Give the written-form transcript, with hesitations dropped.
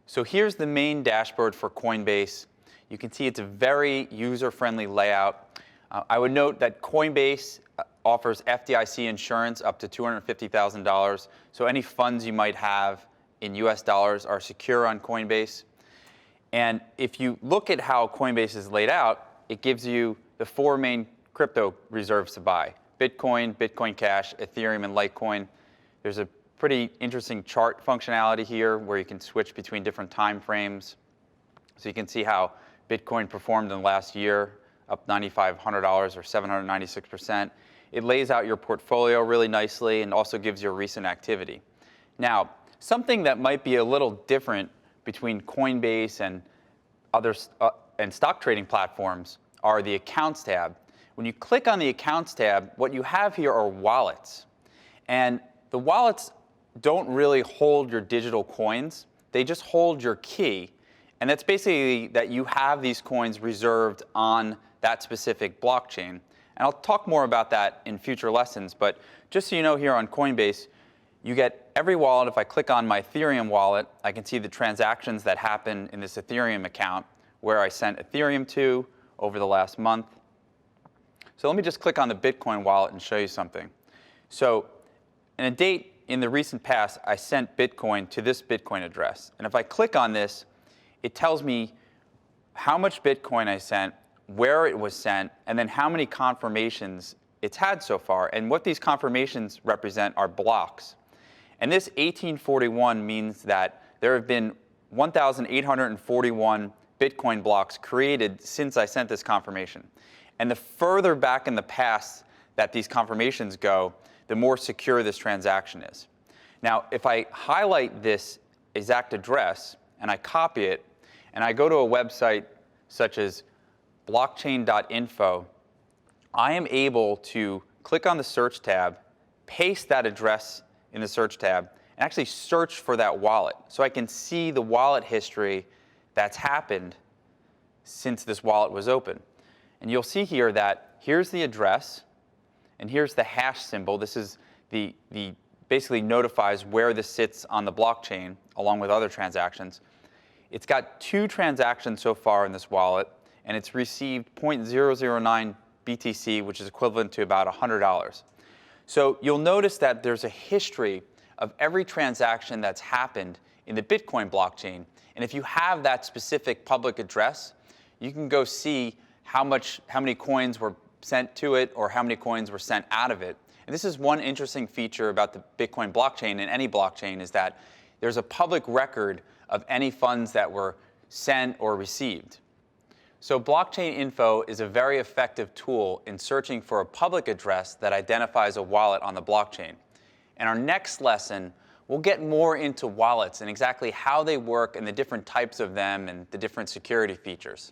So here's the main dashboard for Coinbase. You can see it's a very user-friendly layout. I would note that Coinbase offers FDIC insurance up to $250,000. So any funds you might have in US dollars are secure on Coinbase. And if you look at how Coinbase is laid out, it gives you the four main crypto reserves to buy: Bitcoin, Bitcoin Cash, Ethereum, and Litecoin. There's a pretty interesting chart functionality here where you can switch between different time frames. So you can see how Bitcoin performed in the last year, up $9,500 or 796%. It lays out your portfolio really nicely and also gives you a recent activity. Now, something that might be a little different between Coinbase and other and stock trading platforms are the Accounts tab. When you click on the Accounts tab, what you have here are wallets. And the wallets don't really hold your digital coins. They just hold your key. And that's basically that you have these coins reserved on that specific blockchain. And I'll talk more about that in future lessons. But just so you know, here on Coinbase, you get every wallet. If I click on my Ethereum wallet, I can see the transactions that happen in this Ethereum account where I sent Ethereum to over the last month. So let me just click on the Bitcoin wallet and show you something. So in a date in the recent past, I sent Bitcoin to this Bitcoin address. And if I click on this, it tells me how much Bitcoin I sent, where it was sent, and then how many confirmations it's had so far. And what these confirmations represent are blocks. And this 1841 means that there have been 1,841 Bitcoin blocks created since I sent this confirmation. And the further back in the past that these confirmations go, the more secure this transaction is. Now, if I highlight this exact address and I copy it, and I go to a website such as blockchain.info, I am able to click on the search tab, paste that address in the search tab, and actually search for that wallet. So I can see the wallet history that's happened since this wallet was open. And you'll see here that here's the address, and here's the hash symbol. This is the basically notifies where this sits on the blockchain along with other transactions. It's got 2 transactions so far in this wallet, and it's received 0.009 BTC, which is equivalent to about $100. So you'll notice that there's a history of every transaction that's happened in the Bitcoin blockchain. And if you have that specific public address, you can go see how many coins were sent to it or how many coins were sent out of it. And this is one interesting feature about the Bitcoin blockchain and any blockchain, is that there's a public record of any funds that were sent or received. So blockchain info is a very effective tool in searching for a public address that identifies a wallet on the blockchain. In our next lesson, we'll get more into wallets and exactly how they work and the different types of them and the different security features.